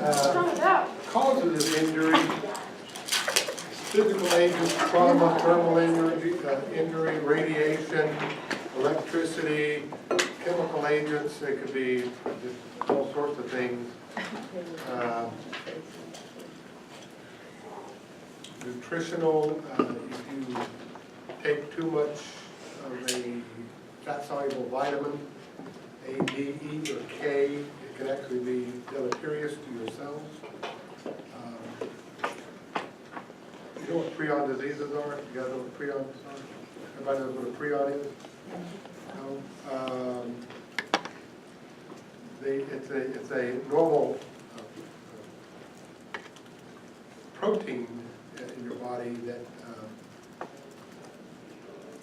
Causes of injury, physical agents, trauma, thermal injury, radiation, electricity, chemical agents. They could be just all sorts of things. Nutritional, if you take too much of a fat-soluble vitamin, A, D, E, or K, it can actually be deleterious to your cells. You know what prion diseases are? You guys know what prions are? Everybody knows what a prion is? No? It's a normal protein in your body that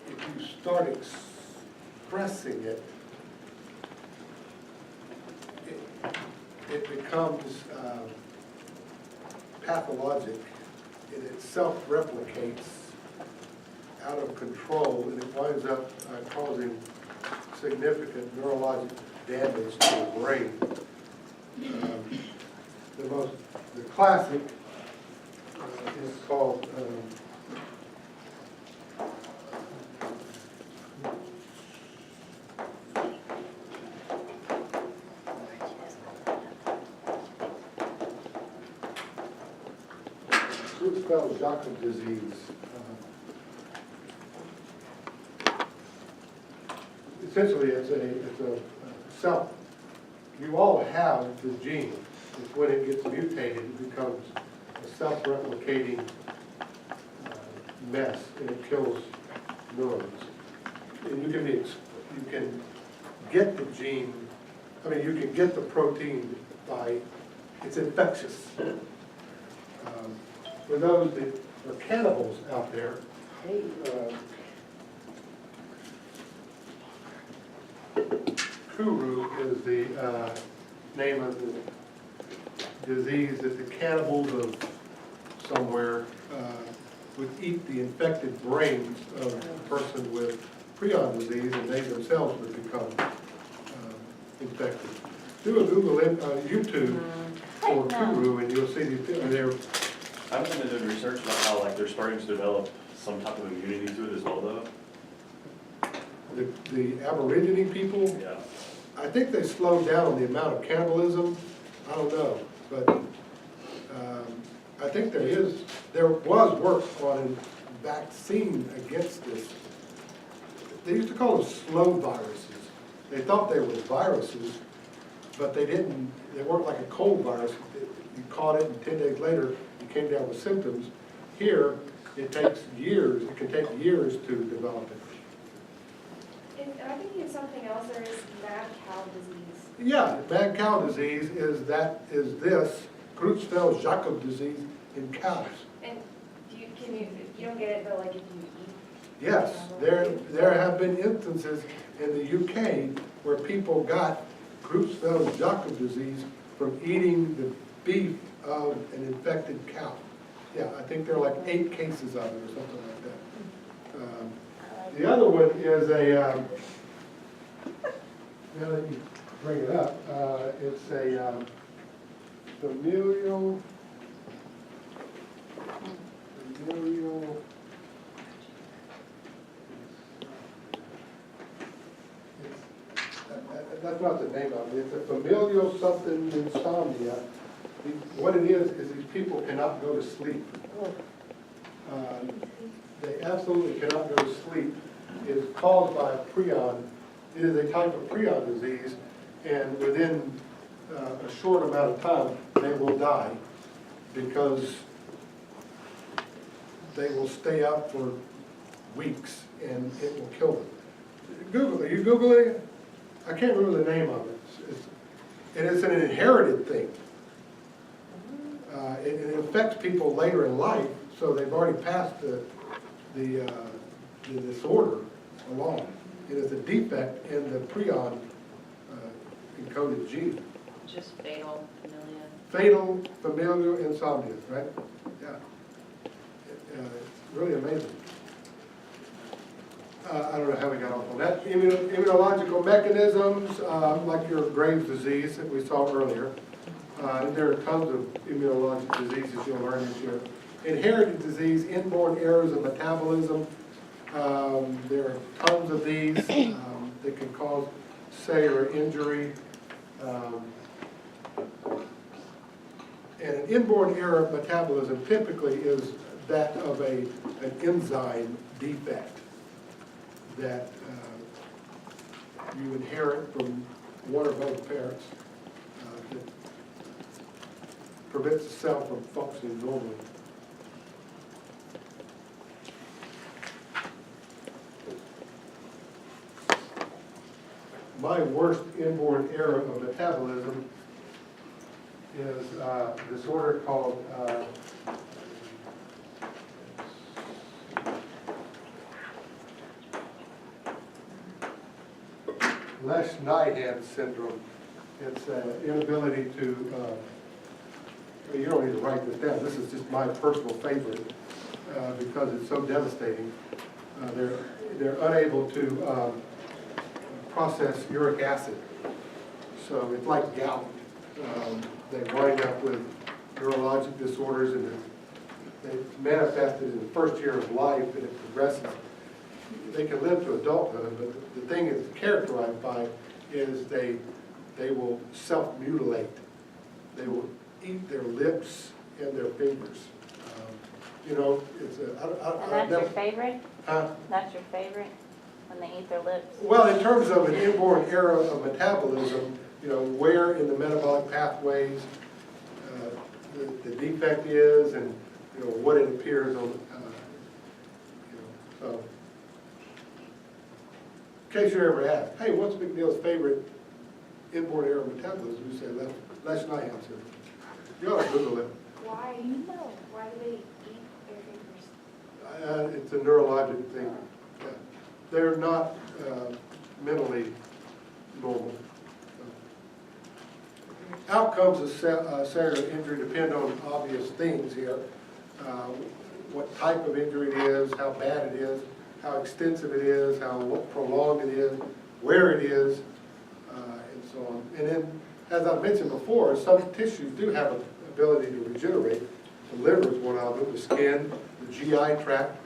if you start expressing it, it becomes pathologic, and it self-replicates out of control, and it winds up causing significant neurologic damage to the brain. The classic is called Pathophysiology-Feb disease. Essentially, it's a self. You all have the gene. It's when it gets mutated, it becomes a self-replicating mess, and it kills neurons. And you can get the gene. I mean, you can get the protein by it's infectious. For those that are cannibals out there, Kuru is the name of the disease that the cannibals of somewhere would eat the infected brains of a person with prion disease, and they themselves would become infected. Do a Google YouTube for Kuru, and you'll see they're. I've been doing research about how they're starting to develop some type of immunity to it as well, though. The Aborigine people. Yeah. I think they slowed down the amount of cannibalism. I don't know, but I think there was work on a vaccine against this. They used to call them slow viruses. They thought they were viruses, but they didn't. They weren't like a cold virus. You caught it, and 10 days later, you came down with symptoms. Here, it takes years. It can take years to develop it. And I think it's something else. There is mad cow disease. Yeah, mad cow disease is this Creutzfeldt-Jakob disease in cows. And you don't get it, but like if you eat. Yes, there have been instances in the UK where people got Creutzfeldt-Jakob disease from eating the beef of an infected cow. Yeah, I think there are like 8 cases of it or something like that. The other one is a, now that you bring it up, it's a familial, that's not the name of it, it's a familial something insomnia. What it is these people cannot go to sleep. They absolutely cannot go to sleep. It is caused by a prion. It is a type of prion disease, and within a short amount of time, they will die because they will stay up for weeks, and it will kill them. Google it. Are you Googling it? I can't remember the name of it. And it's an inherited thing. It affects people later in life, so they've already passed the disorder along. It is a defect in the prion encoded gene. Just fatal familial. Fatal familial insomnia, right? Yeah. It's really amazing. I don't know how we got off on that. Immunological mechanisms, like your Graves' disease that we saw earlier. There are tons of immunologic diseases you'll learn this year. Inherited disease, inborn errors of metabolism. There are tons of these that can cause cellular injury. And an inborn error of metabolism typically is that of an enzyme defect that you inherit from one or both parents that prevents the cell from functioning normally. My worst inborn error of metabolism is a disorder called Lesch-Nyhan syndrome. It's inability to, you don't need to write this down, this is just my personal favorite because it's so devastating. They're unable to process uric acid, so it's like gout. They wind up with neurologic disorders, and they manifest in the first year of life, and it progresses. They can live to adulthood, but the thing it's characterized by is they will self-mutilate. They will eat their lips and their fingers. You know, it's a... And that's your favorite? Huh? That's your favorite? When they eat their lips? Well, in terms of an inborn error of metabolism, you know, where in the metabolic pathways the defect is, and you know what it appears on, you know, so. In case you're ever asked, hey, what's McNeil's favorite inborn error of metabolism? You say Lesch-Nyhan syndrome. You ought to Google it. Why, why do they eat their fingers? It's a neurologic thing. Yeah. They're not mentally normal. Outcomes of cellular injury depend on obvious things here. What type of injury it is, how bad it is, how extensive it is, how prolonged it is, where it is, and so on. And then, as I mentioned before, some tissues do have an ability to regenerate. The liver is one of them, the skin, the GI tract.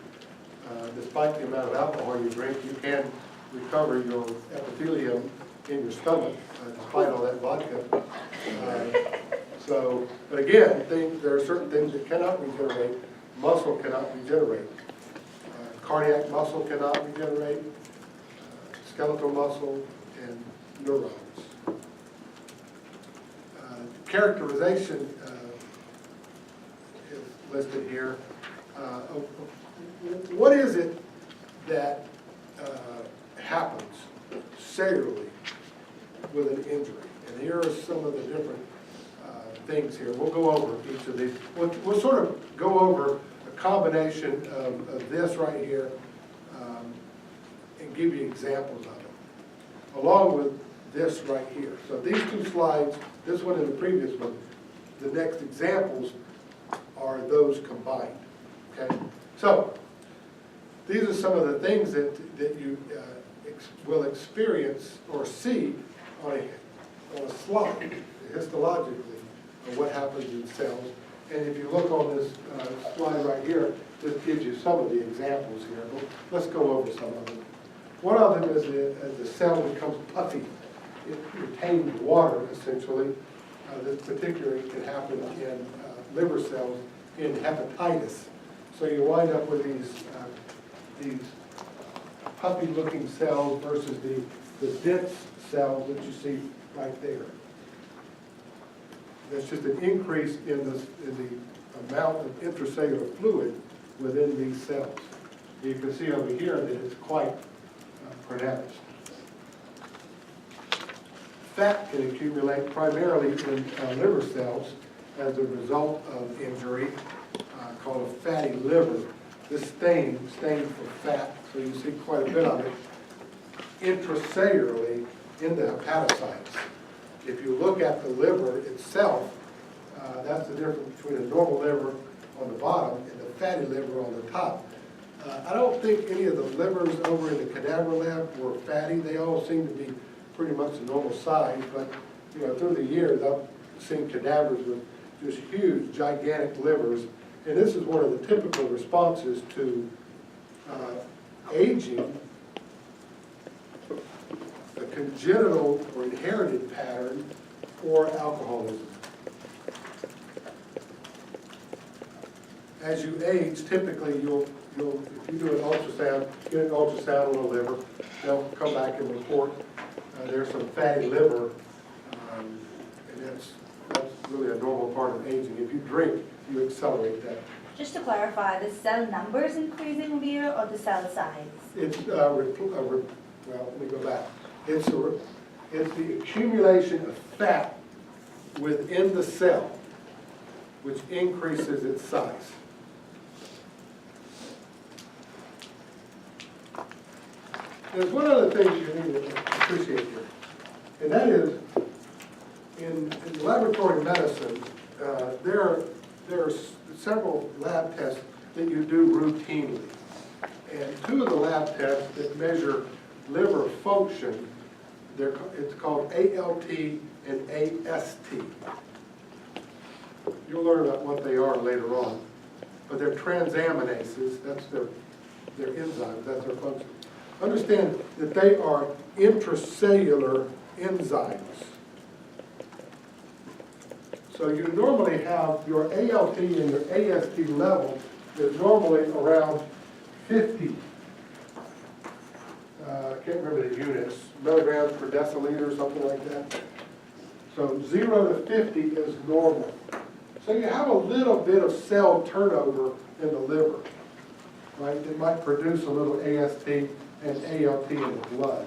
Despite the amount of alcohol you drink, you can recover your epithelium in your stomach, despite all that vodka. But again, there are certain things that cannot regenerate. Muscle cannot regenerate. Cardiac muscle cannot regenerate. Skeletal muscle and neurons. Characterization is listed here. What is it that happens cellularly with an injury? And here are some of the different things here. We'll go over each of these. We'll sort of go over a combination of this right here and give you examples of it, along with this right here. So these two slides, this one and the previous one, the next examples are those combined. Okay? So these are some of the things that you will experience or see on a slide, histologically, of what happens in cells. And if you look on this slide right here, this gives you some of the examples here. Let's go over some of them. One of them is the cell becomes puffy. It retains water, essentially. This particularly can happen in liver cells in hepatitis. So you wind up with these puffy-looking cells versus the dense cells that you see right there. That's just an increase in the amount of intracellular fluid within these cells. You can see over here that it's quite pronounced. Fat can accumulate primarily in liver cells as a result of injury, called a fatty liver. This stain for fat, so you see quite a bit of it intracellularly in the hepatocytes. If you look at the liver itself, that's the difference between a normal liver on the bottom and the fatty liver on the top. I don't think any of the livers over in the cadaver lab were fatty. They all seem to be pretty much the normal size, but you know, through the years I've seen cadavers with just huge, gigantic livers. And this is one of the typical responses to aging, a congenital or inherited pattern, or alcoholism. As you age, typically if you do an ultrasound, get an ultrasound on the liver, they'll come back and report there's some fatty liver, and that's really a normal part of aging. If you drink, you accelerate that. Just to clarify, the cell number is increasing with year or the cell size? It's, well, let me go back. It's the accumulation of fat within the cell, which increases its size. There's one other thing you need to appreciate here, and that is, in laboratory medicine, there are several lab tests that you do routinely. And two of the lab tests that measure liver function, it's called ALT and AST. You'll learn about what they are later on. But they're transaminases, that's their enzymes, that's their function. Understand that they are intracellular enzymes. So you normally have your ALT and your AST level is normally around 50. I can't remember the units, milligrams per deciliter, something like that. So 0 to 50 is normal. So you have a little bit of cell turnover in the liver, right? It might produce a little AST and ALT in the blood.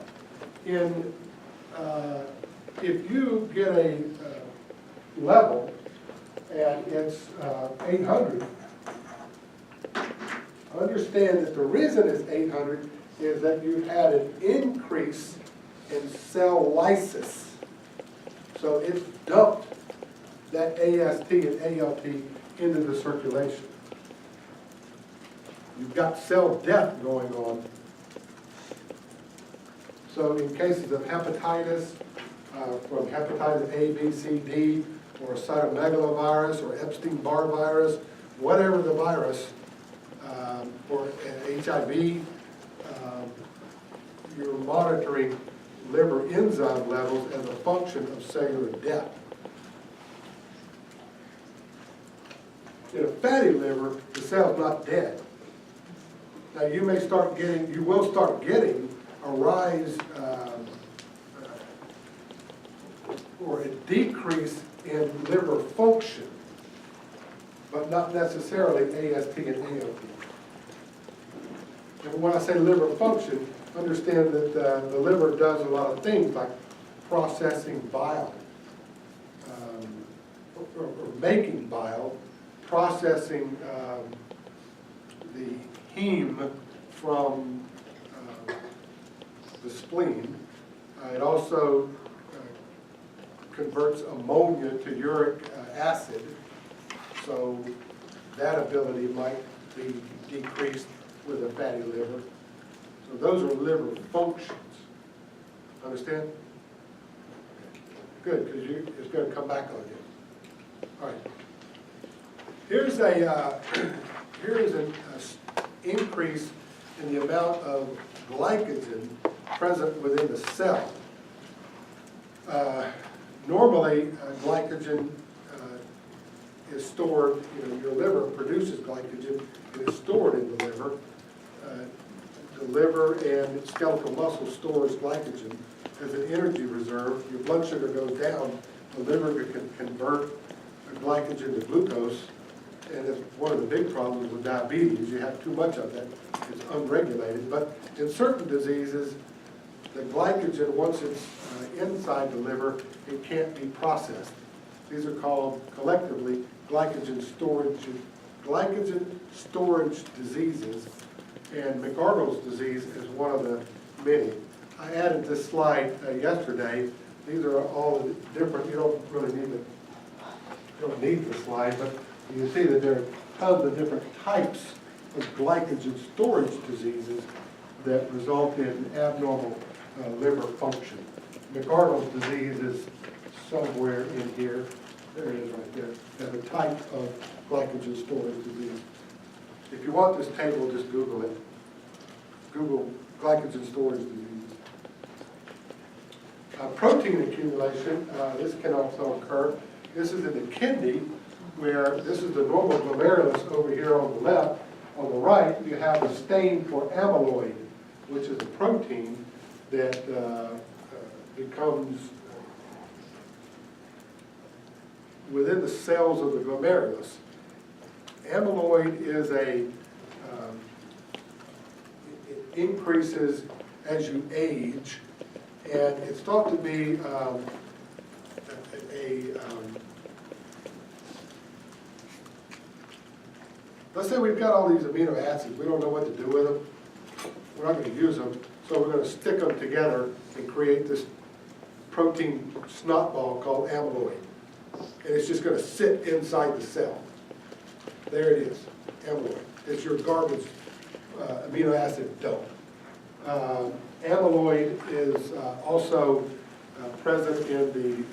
If you get a level and it's 800, understand that the reason it's 800 is that you've had an increase in cell lysis. So it's dumped that AST and ALT into the circulation. You've got cell death going on. So in cases of hepatitis, from hepatitis A, B, C, D, or cytomegalovirus, or Epstein-Barr virus, whatever the virus, or HIV, you're monitoring liver enzyme levels as a function of cellular death. In a fatty liver, the cell's not dead. Now you will start getting a rise or a decrease in liver function, but not necessarily AST and ALT. And when I say liver function, understand that the liver does a lot of things like processing bile, or making bile, processing the heme from the spleen. It also converts ammonia to uric acid, so that ability might be decreased with a fatty liver. So those are liver functions. Understand? Good, because it's going to come back on you. All right. Here's an increase in the amount of glycogen present within the cell. Normally, glycogen is stored, your liver produces glycogen, and it's stored in the liver. The liver and skeletal muscle stores glycogen as an energy reserve. Your blood sugar goes down, the liver can convert glycogen to glucose, and it's one of the big problems with diabetes. You have too much of that, it's unregulated. But in certain diseases, the glycogen, once it's inside the liver, it can't be processed. These are called collectively glycogen storage diseases, and McArdle's disease is one of the many. I added this slide yesterday. These are all the different, you don't really need the slide, but you can see that there are tons of different types of glycogen storage diseases that result in abnormal liver function. McArdle's disease is somewhere in here. There it is right there. As a type of glycogen storage disease. If you want this table, just Google it. Google glycogen storage disease. Protein accumulation, this can also occur. This is in the kidney, where this is the normal glomerulus over here on the left. On the right, you have a stain for amyloid, which is a protein that becomes within the cells of the glomerulus. Amyloid is it increases as you age, and it's thought to be let's say we've got all these amino acids, we don't know what to do with them, we're not going to use them, so we're going to stick them together and create this protein snot ball called amyloid. And it's just going to sit inside the cell. There it is, amyloid. It's your garbage amino acid dump. Amyloid is also present in the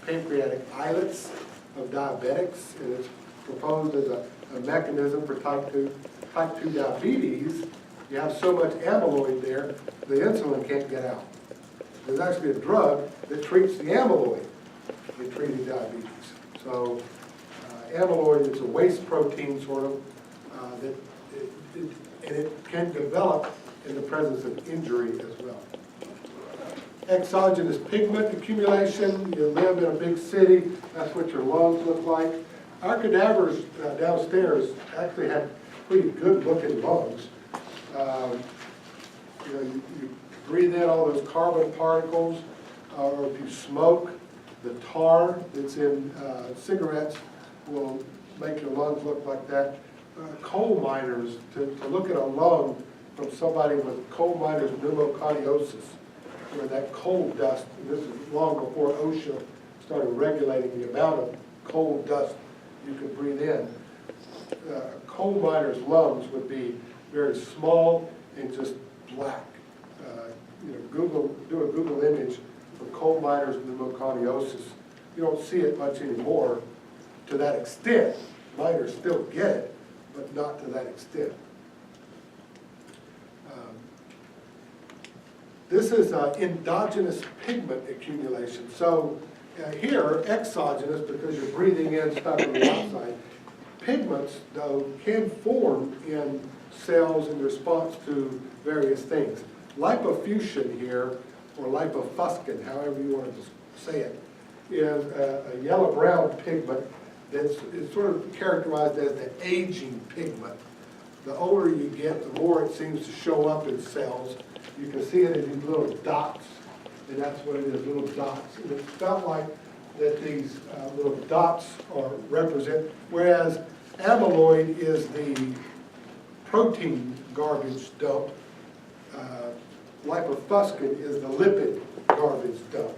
pancreatic islets of diabetics, and it's proposed as a mechanism for type 2 diabetes. You have so much amyloid there, the insulin can't get out. There's actually a drug that treats the amyloid in treating diabetes. So amyloid is a waste protein sort of, and it can develop in the presence of injury as well. Exogenous pigment accumulation, you live in a big city, that's what your lungs look like. Our cadavers downstairs actually had pretty good looking lungs. You breathe in all those carbon particles, or if you smoke, the tar that's in cigarettes will make your lungs look like that. Coal miners, to look at a lung from somebody with coal miners pneumoconiosis, where that coal dust, and this is long before OSHA started regulating the amount of coal dust you could breathe in. Coal miners' lungs would be very small and just black. Do a Google image for coal miners' pneumoconiosis. You don't see it much anymore to that extent. Miners still get it, but not to that extent. This is endogenous pigment accumulation. So here, exogenous, because you're breathing in stuff from the outside. Pigments, though, can form in cells in response to various things. Lipofuscin here, or lipofuscin, however you want to say it, is a yellow-brown pigment that's sort of characterized as the aging pigment. The older you get, the more it seems to show up in cells. You can see it in these little dots, and that's what it is, little dots. And it's felt like that these little dots represent, whereas amyloid is the protein garbage dump, lipofuscin is the lipid garbage dump.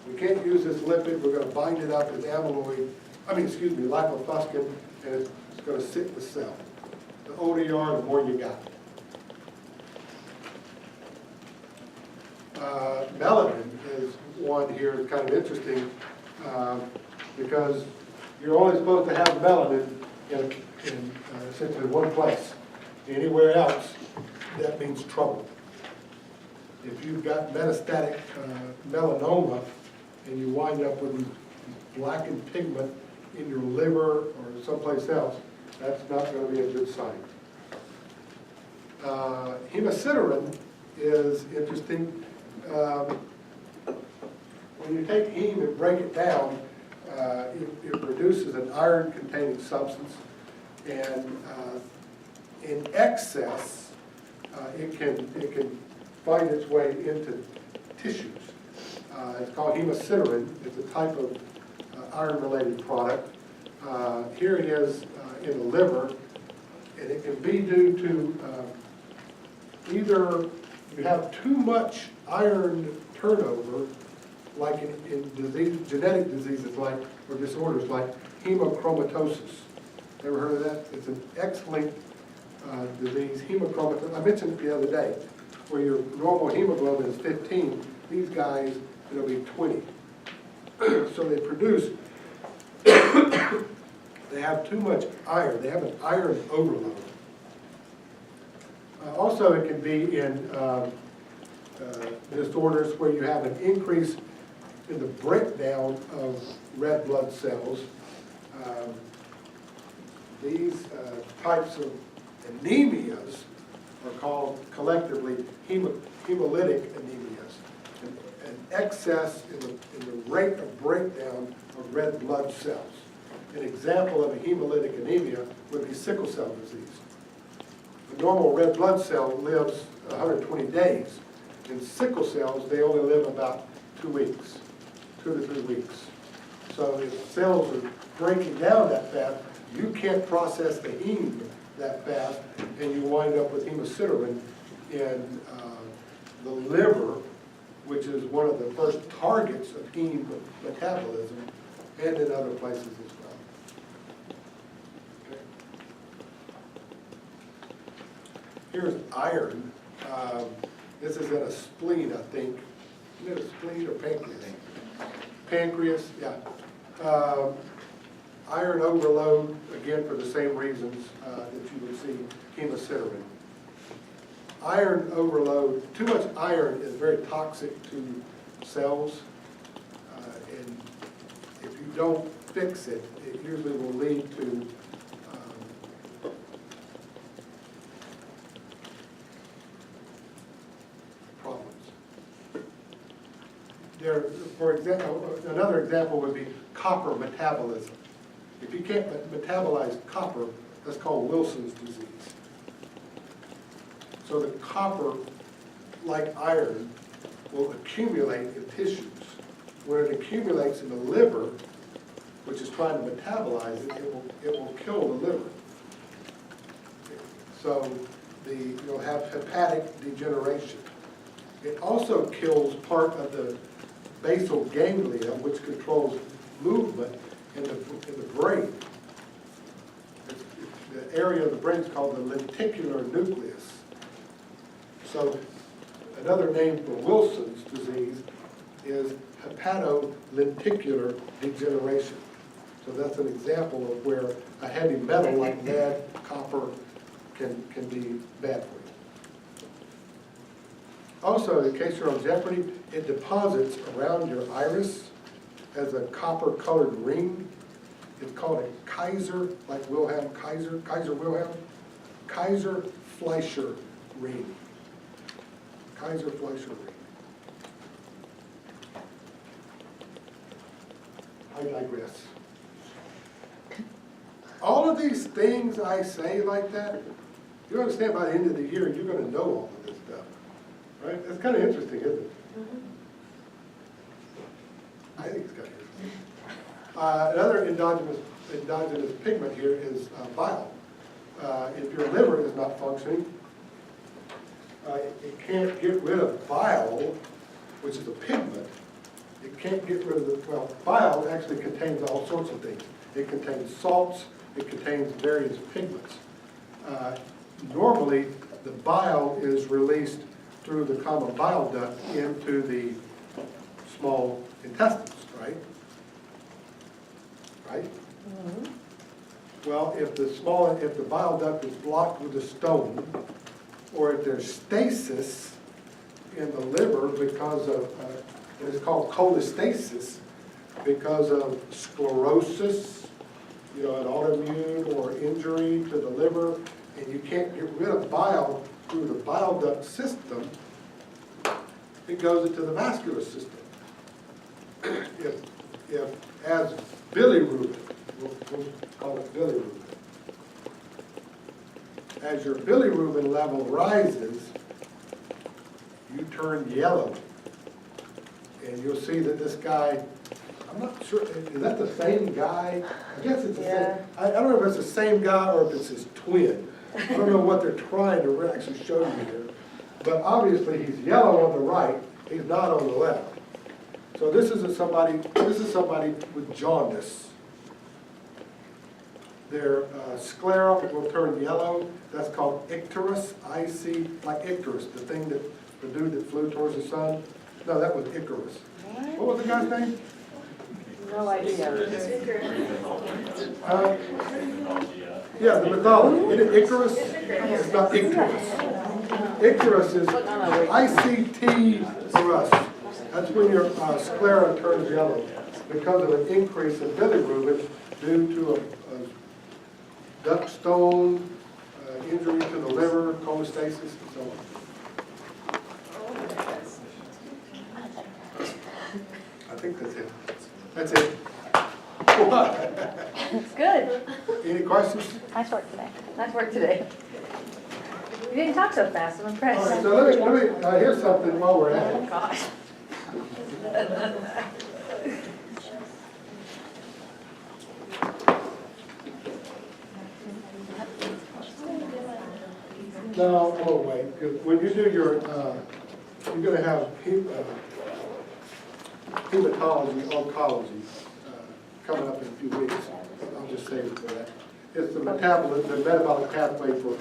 We can't use this lipid, we're going to bind it up as lipofuscin, and it's going to sit in the cell. The older you are, the more you got. Melanin is one here that's kind of interesting because you're only supposed to have melanin in essentially one place. Anywhere else, that means trouble. If you've got metastatic melanoma and you wind up with blackened pigment in your liver or someplace else, that's not going to be a good sign. Hemosiderin is interesting. When you take heme and break it down, it produces an iron-containing substance, and in excess, it can find its way into tissues. It's called hemosiderin. It's a type of iron-related product. Here it is in the liver, and it can be due to either you have too much iron turnover, like in genetic diseases or disorders like hemochromatosis. Ever heard of that? It's an X-linked disease, hemochromatosis. I mentioned it the other day, where your normal hemoglobin is 15. These guys, it'll be 20. So they produce They have too much iron. They have an iron overload. Also, it can be in disorders where you have an increase in the breakdown of red blood cells. These types of anemias are called collectively hemolytic anemias. An excess in the rate of breakdown of red blood cells. An example of a hemolytic anemia would be sickle cell disease. The normal red blood cell lives 120 days. In sickle cells, they only live about 2 weeks, 2 to 3 weeks. So if cells are breaking down that fast, you can't process the heme that fast, and you wind up with hemosiderin in the liver, which is one of the first targets of heme metabolism, and in other places as well. Okay. Here's iron. This is in a spleen, I think. Isn't it a spleen or pancreas? Pancreas, yeah. Iron overload, again, for the same reasons that you would see hemosiderin. Iron overload, too much iron is very toxic to cells, and if you don't fix it, it usually will lead to problems. There, for example, another example would be copper metabolism. If you can't metabolize copper, that's called Wilson's disease. So the copper, like iron, will accumulate in tissues. When it accumulates in the liver, which is trying to metabolize it, it will kill the liver. So you'll have hepatic degeneration. It also kills part of the basal ganglia, which controls movement in the brain. The area of the brain is called the lenticular nucleus. So another name for Wilson's disease is hepatolenticular degeneration. So that's an example of where a heavy metal like lead, copper can be bad for you. Also, in case you're on Jeopardy, it deposits around your iris as a copper-colored ring. It's called a Kaiser, like Wilhelm Kaiser, Kaiser Wilhelm, Kaiser-Fleischer ring. Kaiser-Fleischer ring. I digress. All of these things I say like that, you understand by the end of the year, you're going to know all of this stuff. Right? It's kind of interesting, isn't it? I think it's kind of interesting. Another endogenous pigment here is bile. If your liver is not functioning, it can't get rid of bile, which is a pigment. It can't get rid of the, well, bile actually contains all sorts of things. It contains salts, it contains various pigments. Normally, the bile is released through the common bile duct into the small intestines, right? Right? Mm-hmm. Well, if the bile duct is blocked with a stone, or if there's stasis in the liver because of, it's called cholestasis, because of sclerosis, an autoimmune or injury to the liver, and you can't get rid of bile through the bile duct system, it goes into the vascular system. If as bilirubin, we'll call it bilirubin, as your bilirubin level rises, you turn yellow. And you'll see that this guy, I'm not sure, is that the same guy? I guess it's the same. I don't know if it's the same guy or if it's his twin. I don't know what they're trying to actually show you here. But obviously he's yellow on the right, he's not on the left. So this is somebody with jaundice. Their sclera will turn yellow. That's called icterus, I-C, like Icarus, the dude that flew towards the sun. No, that was Icarus. What was the guy's name? No idea. Yeah, the mythology, Icarus, it's not Icarus. Icarus is ICT for us. That's when your sclera turns yellow because of an increase in bilirubin due to a duct stone, injury to the liver, cholestasis, and so on. I think that's it. That's it. It's good. Any questions? Nice work today. Nice work today. You didn't talk so fast, I'm All impressed. right, so let me here's something while we're at it. Gosh. No, oh wait, 'cause when you do your, you're gonna have hematology, oncology, coming up in a few weeks. I'll just save it for that. It's the metabolism, the metabolic pathway for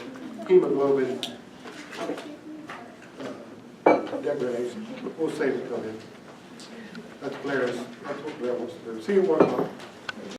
hemoglobin degradation. We'll save it till then. That's Blair's, that's what Blair wants to do. See you tomorrow.